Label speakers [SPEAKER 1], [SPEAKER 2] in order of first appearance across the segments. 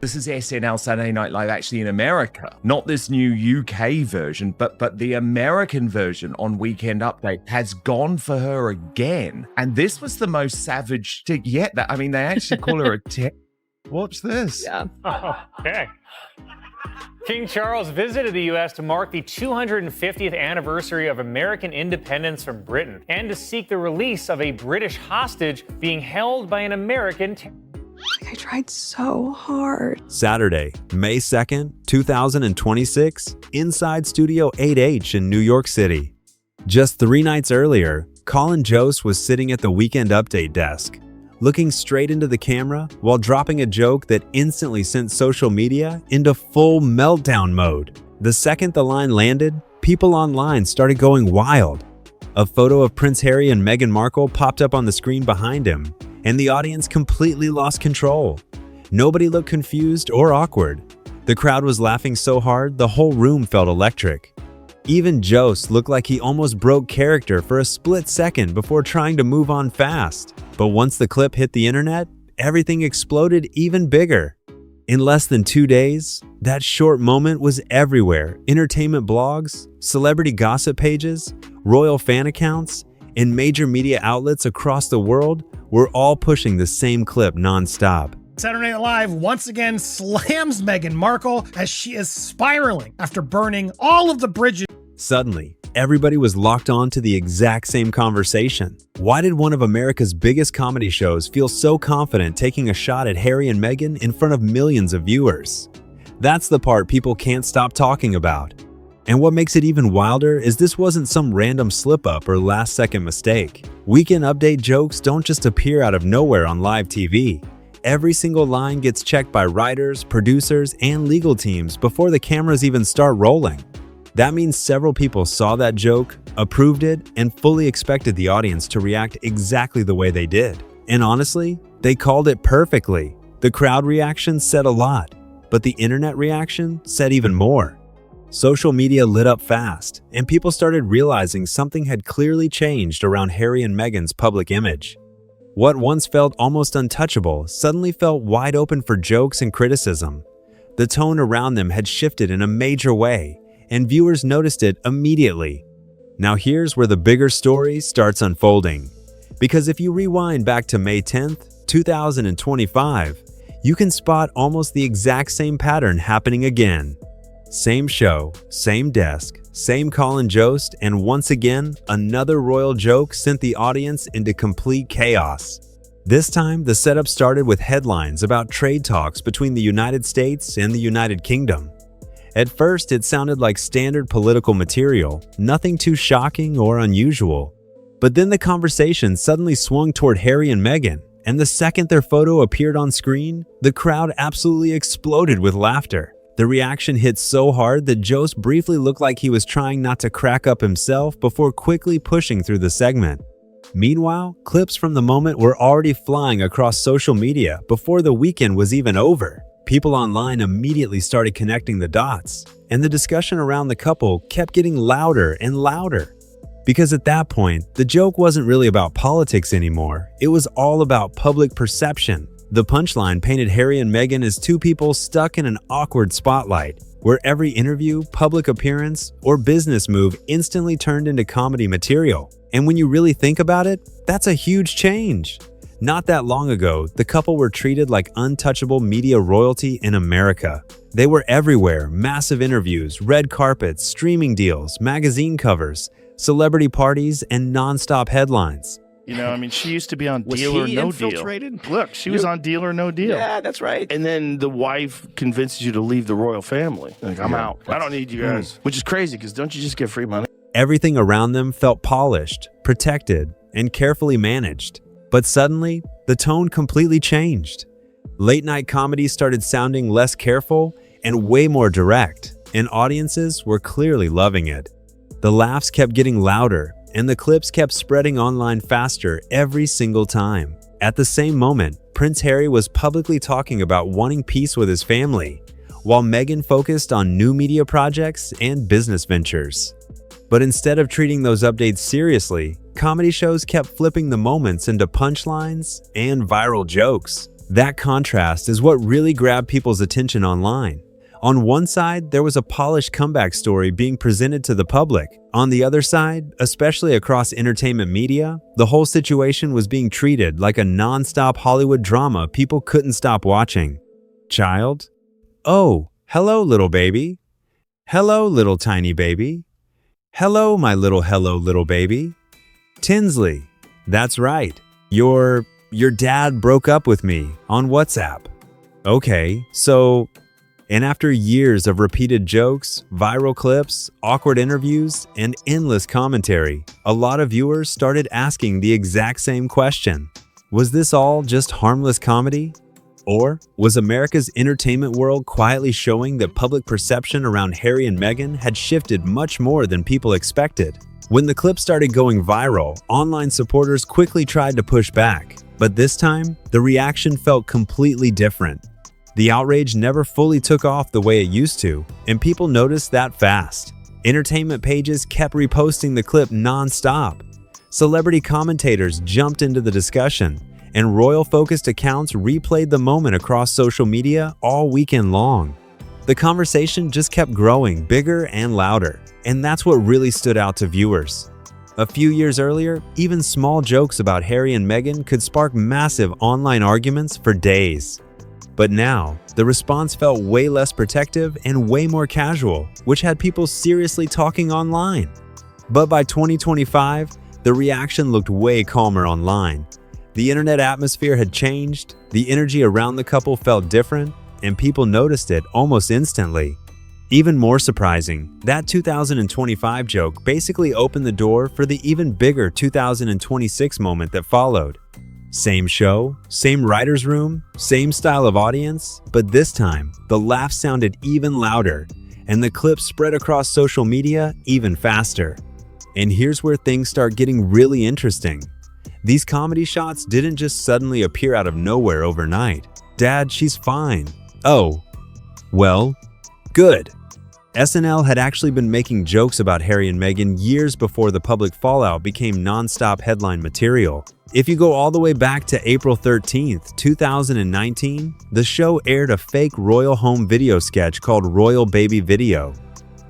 [SPEAKER 1] This is SNL Saturday Night Live actually in America, not this new UK version, but the American version on Weekend Update has gone for her again. And this was the most savage tick yet. I mean, they actually call her a tick. Watch this.
[SPEAKER 2] Yeah.
[SPEAKER 3] Okay. King Charles visited the U.S. to mark the 250th anniversary of American independence from Britain and to seek the release of a British hostage being held by an American
[SPEAKER 2] I tried so hard.
[SPEAKER 4] Saturday, May 2nd, 2026, inside Studio 8H in New York City. Just 3 nights earlier, Colin Jost was sitting at the Weekend Update desk, looking straight into the camera while dropping a joke that instantly sent social media into full meltdown mode. The second the line landed, people online started going wild. A photo of Prince Harry and Meghan Markle popped up on the screen behind him, and the audience completely lost control. Nobody looked confused or awkward. The crowd was laughing so hard, the whole room felt electric. Even Jost looked like he almost broke character for a split second before trying to move on fast. But once the clip hit the internet, everything exploded even bigger. In less than 2 days, that short moment was everywhere. Entertainment blogs, celebrity gossip pages, royal fan accounts, and major media outlets across the world were all pushing the same clip nonstop.
[SPEAKER 5] Saturday Night Live once again slams Meghan Markle as she is spiraling after burning all of the bridges.
[SPEAKER 4] Suddenly, everybody was locked on to the exact same conversation. Why did one of America's biggest comedy shows feel so confident taking a shot at Harry and Meghan in front of millions of viewers? That's the part people can't stop talking about. And what makes it even wilder is this wasn't some random slip-up or last-second mistake. Weekend Update jokes don't just appear out of nowhere on live TV. Every single line gets checked by writers, producers, and legal teams before the cameras even start rolling. That means several people saw that joke, approved it, and fully expected the audience to react exactly the way they did. And honestly, they called it perfectly. The crowd reaction said a lot, but the internet reaction said even more. Social media lit up fast, and people started realizing something had clearly changed around Harry and Meghan's public image. What once felt almost untouchable suddenly felt wide open for jokes and criticism. The tone around them had shifted in a major way, and viewers noticed it immediately. Now here's where the bigger story starts unfolding. Because if you rewind back to May 10th, 2025, you can spot almost the exact same pattern happening again. Same show, same desk, same Colin Jost, and once again, another royal joke sent the audience into complete chaos. This time, the setup started with headlines about trade talks between the United States and the United Kingdom. At first, it sounded like standard political material, nothing too shocking or unusual. But then the conversation suddenly swung toward Harry and Meghan, and the second their photo appeared on screen, the crowd absolutely exploded with laughter. The reaction hit so hard that Jost briefly looked like he was trying not to crack up himself before quickly pushing through the segment. Meanwhile, clips from the moment were already flying across social media before the weekend was even over. People online immediately started connecting the dots, and the discussion around the couple kept getting louder and louder. Because at that point, the joke wasn't really about politics anymore, it was all about public perception. The punchline painted Harry and Meghan as two people stuck in an awkward spotlight, where every interview, public appearance, or business move instantly turned into comedy material. And when you really think about it, that's a huge change. Not that long ago, the couple were treated like untouchable media royalty in America. They were everywhere: massive interviews, red carpets, streaming deals, magazine covers, celebrity parties, and nonstop headlines.
[SPEAKER 6] You know, I mean, she used to be on
[SPEAKER 7] Was
[SPEAKER 6] Deal or
[SPEAKER 7] he
[SPEAKER 6] No
[SPEAKER 7] infiltrated?
[SPEAKER 6] Deal. Look, she was on Deal or No Deal.
[SPEAKER 7] Yeah, that's right.
[SPEAKER 6] And then the wife convinces you to leave the royal family. Like, I'm out. I don't need you guys. Which is crazy, because don't you just get free money?
[SPEAKER 4] Everything around them felt polished, protected, and carefully managed. But suddenly, the tone completely changed. Late-night comedy started sounding less careful and way more direct, and audiences were clearly loving it. The laughs kept getting louder, and the clips kept spreading online faster every single time. At the same moment, Prince Harry was publicly talking about wanting peace with his family, while Meghan focused on new media projects and business ventures. But instead of treating those updates seriously, comedy shows kept flipping the moments into punchlines and viral jokes. That contrast is what really grabbed people's attention online. On one side, there was a polished comeback story being presented to the public. On the other side, especially across entertainment media, the whole situation was being treated like a non-stop Hollywood drama people couldn't stop watching. Child? Oh, hello, little baby. Hello, little tiny baby. Hello, my hello, little baby. Tinsley, that's right. Your dad broke up with me on WhatsApp. Okay, so... And after years of repeated jokes, viral clips, awkward interviews, and endless commentary, a lot of viewers started asking the exact same question. Was this all just harmless comedy? Or was America's entertainment world quietly showing that public perception around Harry and Meghan had shifted much more than people expected? When the clip started going viral, online supporters quickly tried to push back. But this time, the reaction felt completely different. The outrage never fully took off the way it used to, and people noticed that fast. Entertainment pages kept reposting the clip nonstop. Celebrity commentators jumped into the discussion, and royal-focused accounts replayed the moment across social media all weekend long. The conversation just kept growing bigger and louder, and that's what really stood out to viewers. A few years earlier, even small jokes about Harry and Meghan could spark massive online arguments for days. But now, the response felt way less protective and way more casual, which had people seriously talking online. But by 2025, the reaction looked way calmer online. The internet atmosphere had changed, the energy around the couple felt different, and people noticed it almost instantly. Even more surprising, that 2025 joke basically opened the door for the even bigger 2026 moment that followed. Same show, same writer's room, same style of audience, but this time, the laughs sounded even louder, and the clip spread across social media even faster. And here's where things start getting really interesting. These comedy shots didn't just suddenly appear out of nowhere overnight. Dad, she's fine. Oh, well, good. SNL had actually been making jokes about Harry and Meghan years before the public fallout became non-stop headline material. If you go all the way back to April 13th, 2019, the show aired a fake royal home video sketch called Royal Baby Video.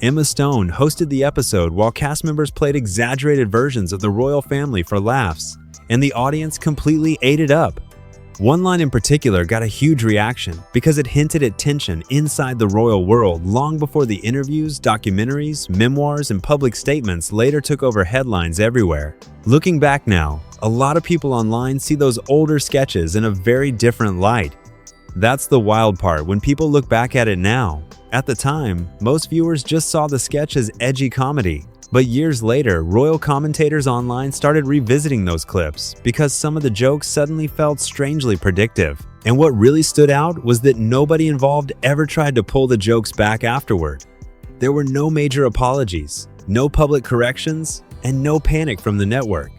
[SPEAKER 4] Emma Stone hosted the episode while cast members played exaggerated versions of the royal family for laughs, and the audience completely ate it up. One line in particular got a huge reaction because it hinted at tension inside the royal world long before the interviews, documentaries, memoirs, and public statements later took over headlines everywhere. Looking back now, a lot of people online see those older sketches in a very different light. That's the wild part when people look back at it now. At the time, most viewers just saw the sketch as edgy comedy. But years later, royal commentators online started revisiting those clips because some of the jokes suddenly felt strangely predictive. And what really stood out was that nobody involved ever tried to pull the jokes back afterward. There were no major apologies, no public corrections, and no panic from the network.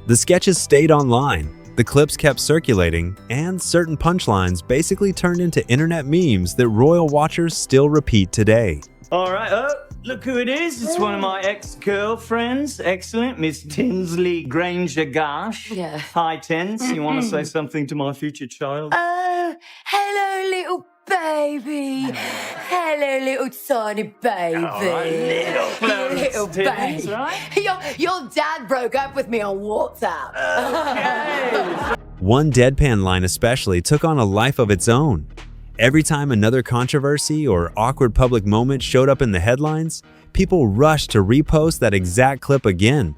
[SPEAKER 4] The sketches stayed online, the clips kept circulating, and certain punchlines basically turned into internet memes that royal watchers still repeat today.
[SPEAKER 7] All right, look who it is. It's one of my ex-girlfriends. Excellent, Miss Tinsley Granger-Gash.
[SPEAKER 8] Yeah.
[SPEAKER 7] Hi, Tins. You want to say something to my future child?
[SPEAKER 8] Oh, hello, little baby. Hello, little tiny baby.
[SPEAKER 7] Little Florence
[SPEAKER 8] Little
[SPEAKER 7] Tins,
[SPEAKER 8] baby.
[SPEAKER 7] right?
[SPEAKER 8] Your dad broke up with me on WhatsApp.
[SPEAKER 4] One deadpan line especially took on a life of its own. Every time another controversy or awkward public moment showed up in the headlines, people rushed to repost that exact clip again.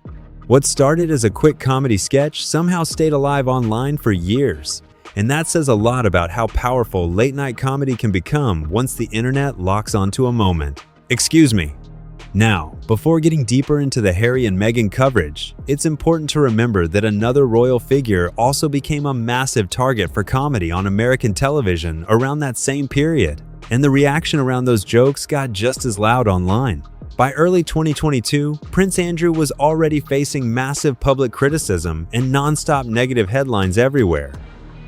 [SPEAKER 4] What started as a quick comedy sketch somehow stayed alive online for years. And that says a lot about how powerful late-night comedy can become once the internet locks onto a moment. Excuse me. Now, before getting deeper into the Harry and Meghan coverage, it's important to remember that another royal figure also became a massive target for comedy on American television around that same period, and the reaction around those jokes got just as loud online. By early 2022, Prince Andrew was already facing massive public criticism and non-stop negative headlines everywhere.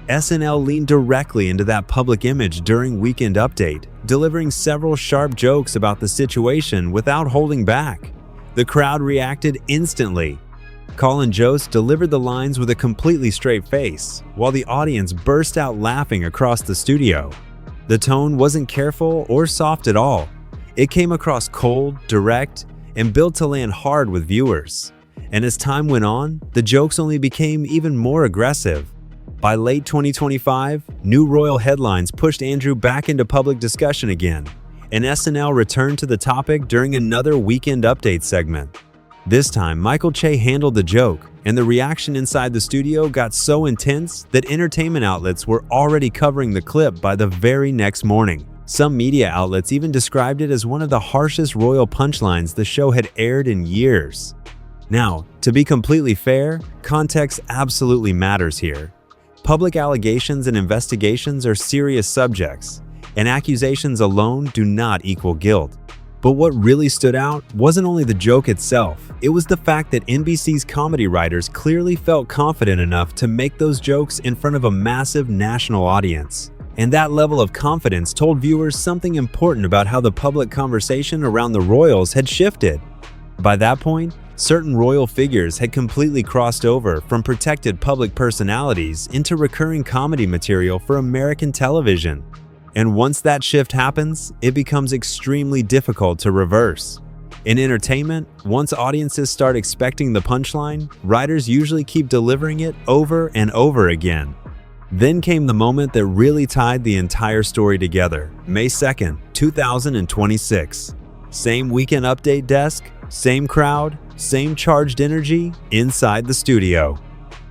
[SPEAKER 4] SNL leaned directly into that public image during Weekend Update, delivering several sharp jokes about the situation without holding back. The crowd reacted instantly. Colin Jost delivered the lines with a completely straight face, while the audience burst out laughing across the studio. The tone wasn't careful or soft at all. It came across cold, direct, and built to land hard with viewers. And as time went on, the jokes only became even more aggressive. By late 2025, new royal headlines pushed Andrew back into public discussion again, and SNL returned to the topic during another Weekend Update segment. This time, Michael Che handled the joke, and the reaction inside the studio got so intense that entertainment outlets were already covering the clip by the very next morning. Some media outlets even described it as one of the harshest royal punchlines the show had aired in years. Now, to be completely fair, context absolutely matters here. Public allegations and investigations are serious subjects, and accusations alone do not equal guilt. But what really stood out wasn't only the joke itself, it was the fact that NBC's comedy writers clearly felt confident enough to make those jokes in front of a massive national audience. And that level of confidence told viewers something important about how the public conversation around the royals had shifted. By that point, certain royal figures had completely crossed over from protected public personalities into recurring comedy material for American television. And once that shift happens, it becomes extremely difficult to reverse. In entertainment, once audiences start expecting the punchline, writers usually keep delivering it over and over again. Then came the moment that really tied the entire story together, May 2nd, 2026. Same Weekend Update desk, same crowd, same charged energy inside the studio.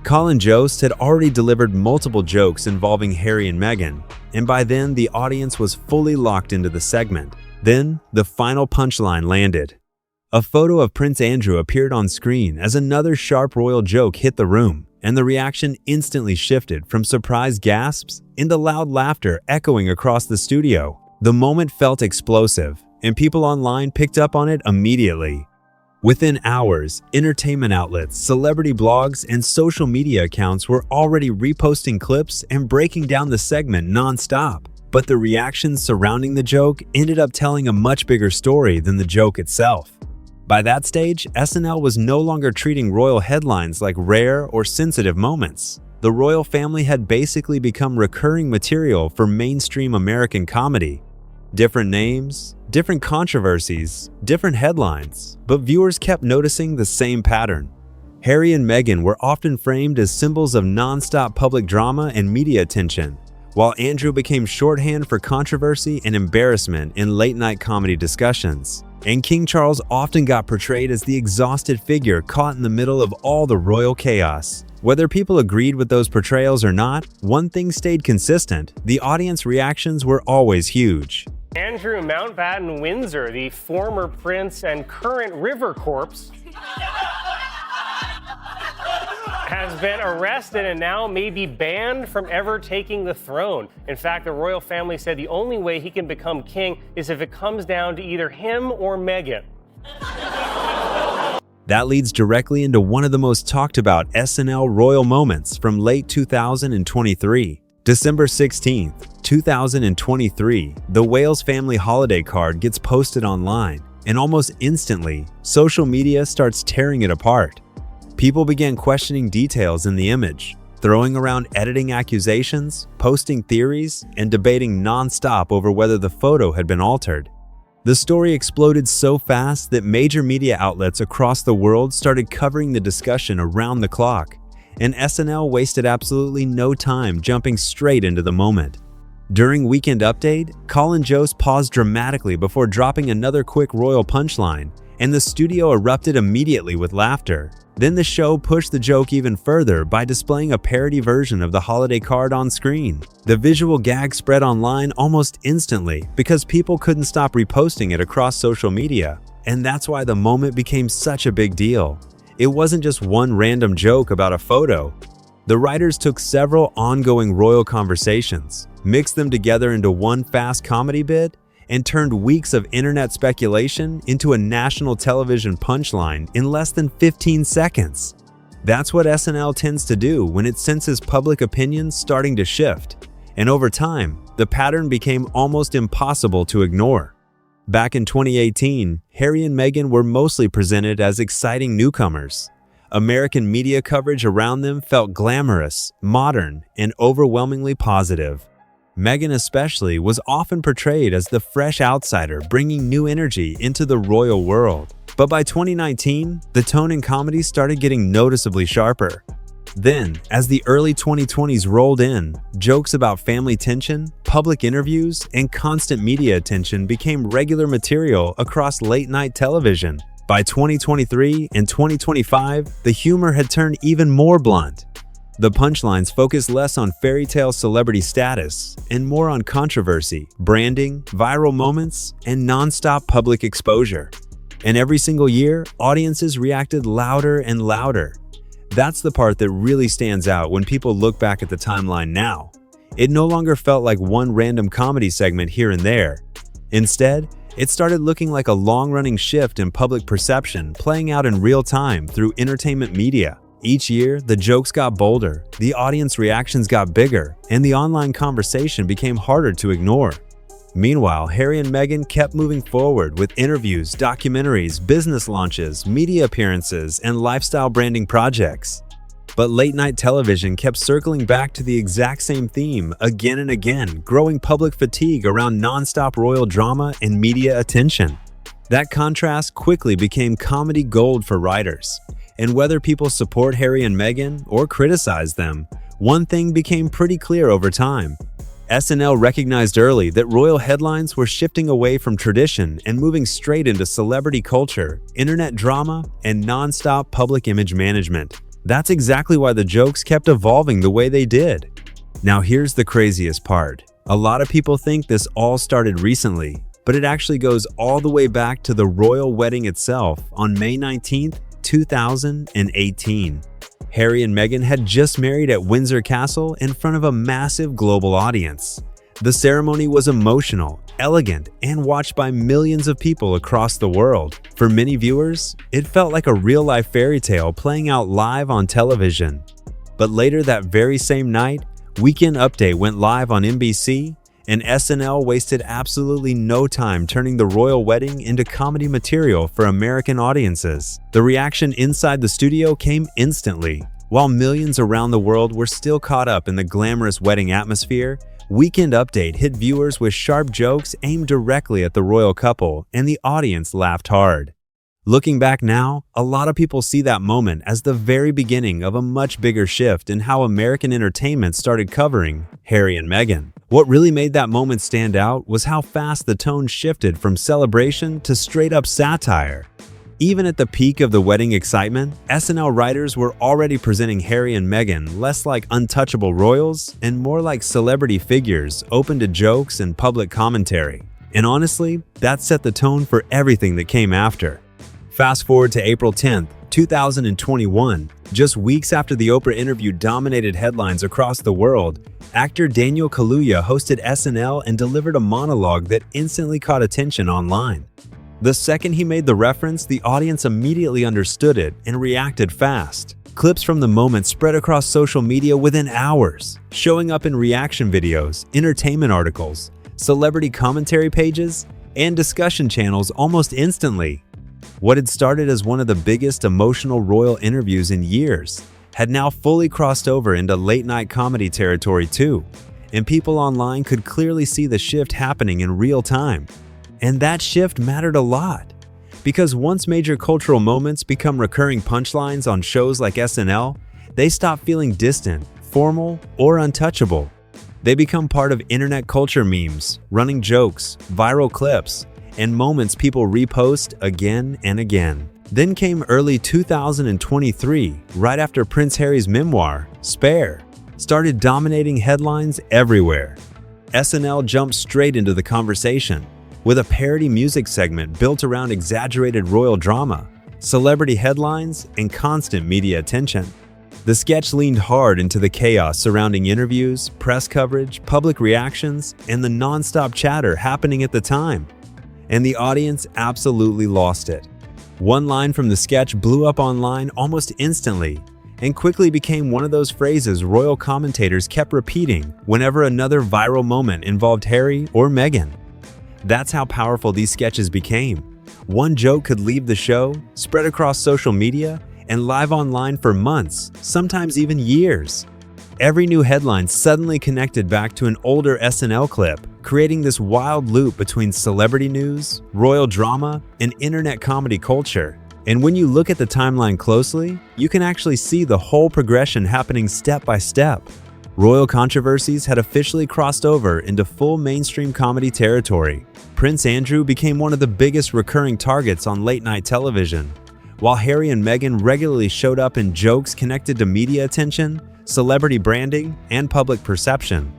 [SPEAKER 4] Colin Jost had already delivered multiple jokes involving Harry and Meghan, and by then the audience was fully locked into the segment. Then, the final punchline landed. A photo of Prince Andrew appeared on screen as another sharp royal joke hit the room, and the reaction instantly shifted from surprised gasps into loud laughter echoing across the studio. The moment felt explosive, and people online picked up on it immediately. Within hours, entertainment outlets, celebrity blogs, and social media accounts were already reposting clips and breaking down the segment nonstop. But the reactions surrounding the joke ended up telling a much bigger story than the joke itself. By that stage, SNL was no longer treating royal headlines like rare or sensitive moments. The royal family had basically become recurring material for mainstream American comedy. Different names, different controversies, different headlines, but viewers kept noticing the same pattern. Harry and Meghan were often framed as symbols of nonstop public drama and media attention, while Andrew became shorthand for controversy and embarrassment in late-night comedy discussions. And King Charles often got portrayed as the exhausted figure caught in the middle of all the royal chaos. Whether people agreed with those portrayals or not, one thing stayed consistent: the audience reactions were always huge.
[SPEAKER 3] Andrew Mountbatten Windsor, the former prince and current river corpse, has been arrested and now may be banned from ever taking the throne. In fact, the royal family said the only way he can become king is if it comes down to either him or Meghan.
[SPEAKER 4] That leads directly into one of the most talked about SNL royal moments from late 2023. December 16th, 2023, the Wales family holiday card gets posted online, and almost instantly, social media starts tearing it apart. People began questioning details in the image, throwing around editing accusations, posting theories, and debating nonstop over whether the photo had been altered. The story exploded so fast that major media outlets across the world started covering the discussion around the clock, and SNL wasted absolutely no time jumping straight into the moment. During Weekend Update, Colin Jost paused dramatically before dropping another quick royal punchline, and the studio erupted immediately with laughter. Then the show pushed the joke even further by displaying a parody version of the holiday card on screen. The visual gag spread online almost instantly because people couldn't stop reposting it across social media, and that's why the moment became such a big deal. It wasn't just one random joke about a photo. The writers took several ongoing royal conversations, mixed them together into one fast comedy bit, and turned weeks of internet speculation into a national television punchline in less than 15 seconds. That's what SNL tends to do when it senses public opinion starting to shift, and over time, the pattern became almost impossible to ignore. Back in 2018, Harry and Meghan were mostly presented as exciting newcomers. American media coverage around them felt glamorous, modern, and overwhelmingly positive. Meghan especially was often portrayed as the fresh outsider bringing new energy into the royal world. But by 2019, the tone in comedy started getting noticeably sharper. Then, as the early 2020s rolled in, jokes about family tension, public interviews, and constant media attention became regular material across late-night television. By 2023 and 2025, the humor had turned even more blunt. The punchlines focused less on fairy tale celebrity status and more on controversy, branding, viral moments, and nonstop public exposure. And every single year, audiences reacted louder and louder. That's the part that really stands out when people look back at the timeline now. It no longer felt like one random comedy segment here and there. Instead, it started looking like a long-running shift in public perception playing out in real time through entertainment media. Each year, the jokes got bolder, the audience reactions got bigger, and the online conversation became harder to ignore. Meanwhile, Harry and Meghan kept moving forward with interviews, documentaries, business launches, media appearances, and lifestyle branding projects. But late-night television kept circling back to the exact same theme again and again, growing public fatigue around non-stop royal drama and media attention. That contrast quickly became comedy gold for writers. And whether people support Harry and Meghan or criticize them, one thing became pretty clear over time. SNL recognized early that royal headlines were shifting away from tradition and moving straight into celebrity culture, internet drama, and non-stop public image management. That's exactly why the jokes kept evolving the way they did. Now here's the craziest part. A lot of people think this all started recently, but it actually goes all the way back to the royal wedding itself on May 19th, 2018. Harry and Meghan had just married at Windsor Castle in front of a massive global audience. The ceremony was emotional, elegant, and watched by millions of people across the world. For many viewers, it felt like a real-life fairy tale playing out live on television. But later that very same night, Weekend Update went live on NBC, and SNL wasted absolutely no time turning the royal wedding into comedy material for American audiences. The reaction inside the studio came instantly. While millions around the world were still caught up in the glamorous wedding atmosphere, Weekend Update hit viewers with sharp jokes aimed directly at the royal couple, and the audience laughed hard. Looking back now, a lot of people see that moment as the very beginning of a much bigger shift in how American entertainment started covering Harry and Meghan. What really made that moment stand out was how fast the tone shifted from celebration to straight-up satire. Even at the peak of the wedding excitement, SNL writers were already presenting Harry and Meghan less like untouchable royals and more like celebrity figures open to jokes and public commentary. And honestly, that set the tone for everything that came after. Fast forward to April 10th, 2021, just weeks after the Oprah interview dominated headlines across the world, actor Daniel Kaluuya hosted SNL and delivered a monologue that instantly caught attention online. The second he made the reference, the audience immediately understood it and reacted fast. Clips from the moment spread across social media within hours, showing up in reaction videos, entertainment articles, celebrity commentary pages, and discussion channels almost instantly. What had started as one of the biggest emotional royal interviews in years had now fully crossed over into late-night comedy territory too, and people online could clearly see the shift happening in real time. And that shift mattered a lot, because once major cultural moments become recurring punchlines on shows like SNL, they stop feeling distant, formal, or untouchable. They become part of internet culture memes, running jokes, viral clips, and moments people repost again and again. Then came early 2023, right after Prince Harry's memoir, Spare, started dominating headlines everywhere. SNL jumped straight into the conversation, with a parody music segment built around exaggerated royal drama, celebrity headlines, and constant media attention. The sketch leaned hard into the chaos surrounding interviews, press coverage, public reactions, and the non-stop chatter happening at the time. And the audience absolutely lost it. One line from the sketch blew up online almost instantly and quickly became one of those phrases royal commentators kept repeating whenever another viral moment involved Harry or Meghan. That's how powerful these sketches became. One joke could leave the show, spread across social media, and live online for months, sometimes even years. Every new headline suddenly connected back to an older SNL clip, creating this wild loop between celebrity news, royal drama, and internet comedy culture. And when you look at the timeline closely, you can actually see the whole progression happening step by step. Royal controversies had officially crossed over into full mainstream comedy territory. Prince Andrew became one of the biggest recurring targets on late-night television, while Harry and Meghan regularly showed up in jokes connected to media attention, celebrity branding, and public perception.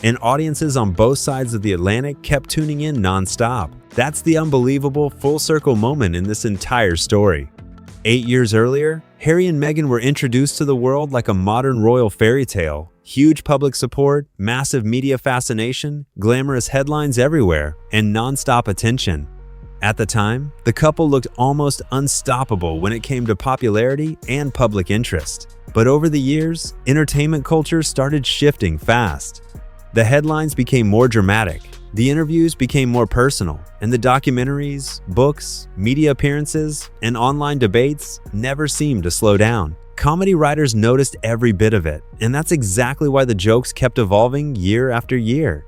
[SPEAKER 4] And audiences on both sides of the Atlantic kept tuning in nonstop. That's the unbelievable full-circle moment in this entire story. 8 years earlier, Harry and Meghan were introduced to the world like a modern royal fairy tale. Huge public support, massive media fascination, glamorous headlines everywhere, and nonstop attention. At the time, the couple looked almost unstoppable when it came to popularity and public interest. But over the years, entertainment culture started shifting fast. The headlines became more dramatic, the interviews became more personal, and the documentaries, books, media appearances, and online debates never seemed to slow down. Comedy writers noticed every bit of it, and that's exactly why the jokes kept evolving year after year.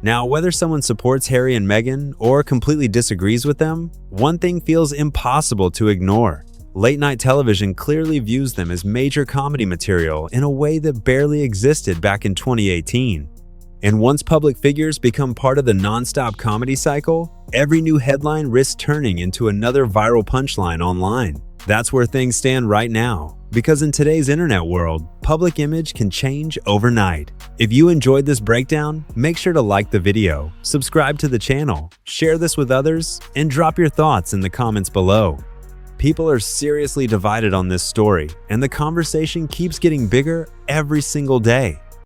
[SPEAKER 4] Now, whether someone supports Harry and Meghan or completely disagrees with them, one thing feels impossible to ignore. Late-night television clearly views them as major comedy material in a way that barely existed back in 2018. And once public figures become part of the nonstop comedy cycle, every new headline risks turning into another viral punchline online. That's where things stand right now, because in today's internet world, public image can change overnight. If you enjoyed this breakdown, make sure to like the video, subscribe to the channel, share this with others, and drop your thoughts in the comments below. People are seriously divided on this story, and the conversation keeps getting bigger every single day.